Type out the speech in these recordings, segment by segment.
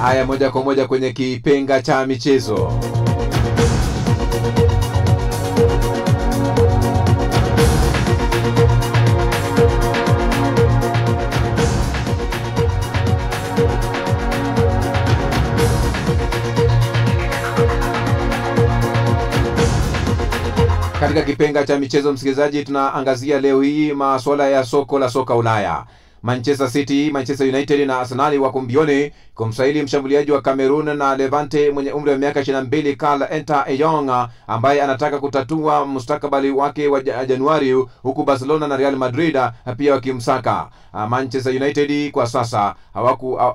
Haya, moja kwa moja kwenye kipenga cha michezo. Katika kipenga cha michezo, msikilizaji, tunaangazia leo hii masuala ya soka Ulaya. Manchester City, Manchester United na Arsenal wako mbioni kumsajili mshambuliaji wa Cameroon na Levante mwenye umri wa miaka 22 Karl Enter Eyong, ambaye anataka kutatua mustakabali wake wa Januari, huku Barcelona na Real Madrid pia wakimsaka. Manchester United kwa sasa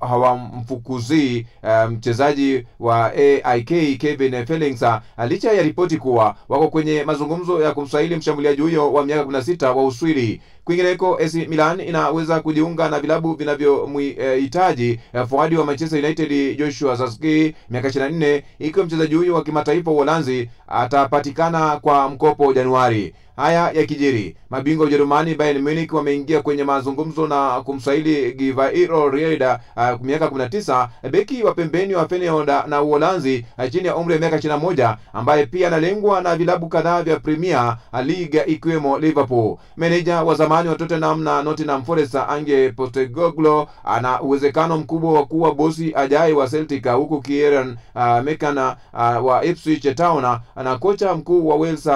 hawamfukuzi mchezaji wa AIK Kevin Phillips, licha ya ripoti kuwa wako kwenye mazungumzo ya kumsajili mshambuliaji huyo wa miaka 16 wa Uswidi. Kwingineko, AC Milan inaweza kujiunga na vilabu vinavyomhitaji forward wa Manchester United Joshua Zirkzee miaka 24, ikiwa mchezaji huyo wa kimataifa wa Uholanzi atapatikana kwa mkopo Januari. Haya yakijiri, mabingwa Ujerumani Bayern Munich wameingia kwenye mazungumzo na kumsajili Givairo Rieda miaka 19, beki wa pembeni wa Feyenoord na Uholanzi chini ya umri wa miaka 21, ambaye pia analengwa na vilabu kadhaa vya Premier League ikiwemo Liverpool. Meneja wa zamani wa Tottenham na Nottingham Forest Ange Postecoglou ana uwezekano mkubwa wa kuwa bosi ajaye wa Celtic, huku Kieran Mekana wa Ipswich Town na kocha mkuu wa Wales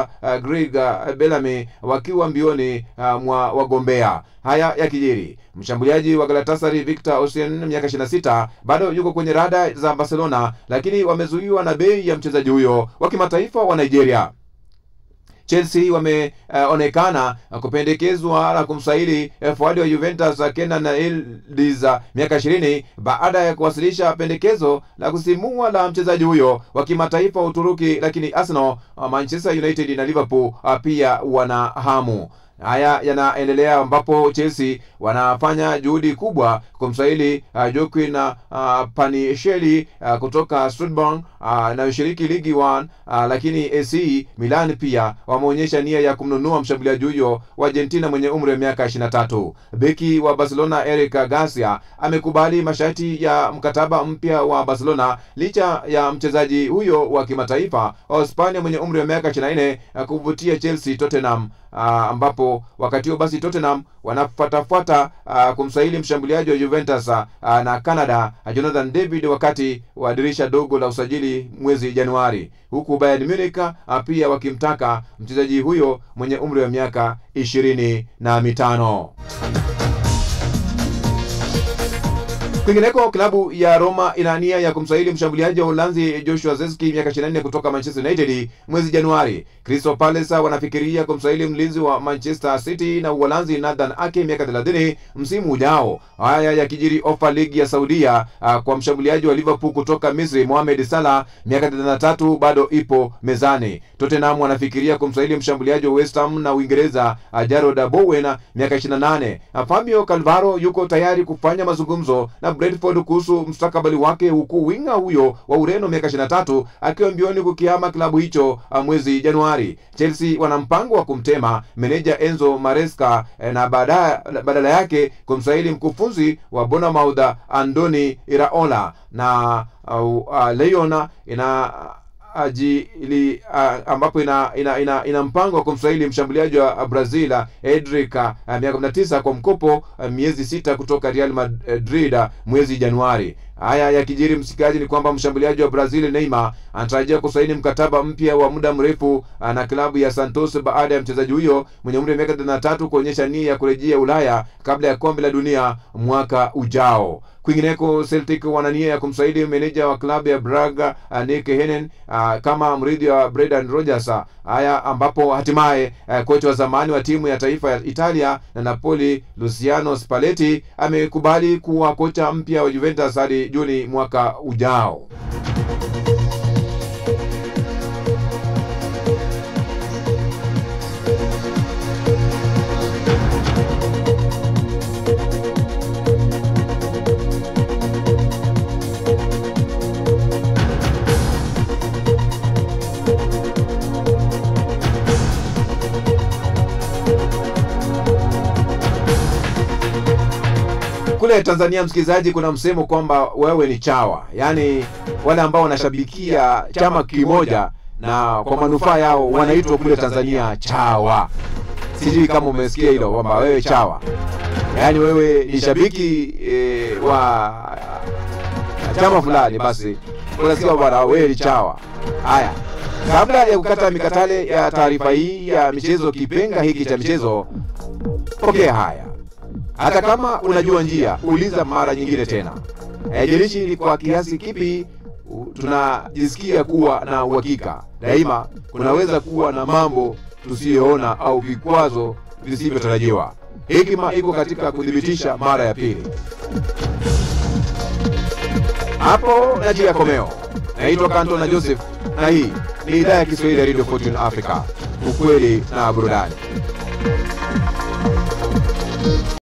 Greg Bellamy wakiwa mbioni mwa wagombea. Haya yakijiri, mshambuliaji wa Galatasaray Victor Osimhen miaka 26 bado yuko kwenye rada za Barcelona, lakini wamezuiwa na bei ya mchezaji huyo wa kimataifa wa Nigeria. Chelsea wameonekana kupendekezwa na kumsajili forward wa Juventus Kenan Yildiz miaka 20 baada ya kuwasilisha pendekezo la kusimua la mchezaji huyo wa kimataifa wa Uturuki, lakini Arsenal, Manchester United na Liverpool pia wana hamu. Haya yanaendelea ambapo Chelsea wanafanya juhudi kubwa kumsajili Joaquin Panisheli kutoka Strasbourg na ushiriki Ligi 1, lakini AC Milan pia wameonyesha nia ya kumnunua mshambuliaji huyo wa Argentina mwenye umri wa miaka 23. Beki wa Barcelona Eric Garcia amekubali masharti ya mkataba mpya wa Barcelona licha ya mchezaji huyo wa kimataifa wa Hispania mwenye umri wa miaka 24 kuvutia Chelsea Tottenham, ambapo wakati huo basi Tottenham wanafuata kumsajili mshambuliaji wa Juventus na Canada Jonathan David wakati wa dirisha dogo la usajili mwezi Januari, huku Bayern Munich pia wakimtaka mchezaji huyo mwenye umri wa miaka 25. Kwingineko, klabu ya Roma ina nia ya kumsajili mshambuliaji wa Uholanzi Joshua Zirkzee miaka 24 kutoka Manchester United mwezi Januari. Crystal Palace wanafikiria kumsajili mlinzi wa Manchester City na Uholanzi Nathan Ake miaka 30 msimu ujao. Haya yakijiri, ofa ligi ya Saudia kwa mshambuliaji wa Liverpool kutoka Misri Mohamed Salah miaka 33 bado ipo mezani. Tottenham wanafikiria kumsajili mshambuliaji wa West Ham na Uingereza Jarrod Bowen miaka 28. Fabio Cannavaro yuko tayari kufanya mazungumzo na Brentford kuhusu mustakabali wake, huku winga huyo wa Ureno miaka 23 akiwa mbioni kukihama klabu hicho mwezi Januari. Chelsea wana mpango wa kumtema meneja Enzo Maresca na badala yake kumsajili mkufunzi wa Bournemouth Andoni Iraola, na Lyon ambapo ina mpango wa kumsajili mshambuliaji wa Brazil Endrick miaka 19 kwa mkopo miezi 6 kutoka Real Madrid mwezi Januari. Haya yakijiri msikaji ni kwamba mshambuliaji wa Brazil Neymar anatarajia kusaini mkataba mpya wa muda mrefu na klabu ya Santos baada ya mchezaji huyo mwenye umri wa miaka 33 kuonyesha nia ya kurejea Ulaya kabla ya kombe la dunia mwaka ujao. Kwingineko, Celtic wana nia ya kumsaidi meneja wa klabu ya Braga Nick Hennen kama mrithi wa Brendan Rodgers. Haya ambapo hatimaye kocha wa zamani wa timu ya taifa ya Italia na Napoli Luciano Spalletti amekubali kuwa kocha mpya wa Juventus hadi Juni mwaka ujao. Kule Tanzania msikilizaji, kuna msemo kwamba wewe ni chawa, yani wale ambao wanashabikia chama kimoja na kwa manufaa yao wanaitwa kule Tanzania chawa. Sijui kama umesikia hilo kwamba wewe chawa, yani wewe ni shabiki wa chama fulani, basi unasikia bwana wewe ni chawa. Haya, kabla ya kukata mikatale ya taarifa hii ya michezo, kipenga hiki cha michezo, pokea haya. Hata kama unajua njia, uliza mara nyingine tena. Haijalishi ni kwa kiasi kipi tunajisikia kuwa na uhakika, daima kunaweza kuwa na mambo tusiyoona au vikwazo visivyotarajiwa. Hekima iko katika kudhibitisha mara ya pili. Hapo najia komeo. Naitwa Kanto na Joseph, na hii ni idhaa ya Kiswahili ya Radio Fortune Africa. Ukweli na burudani.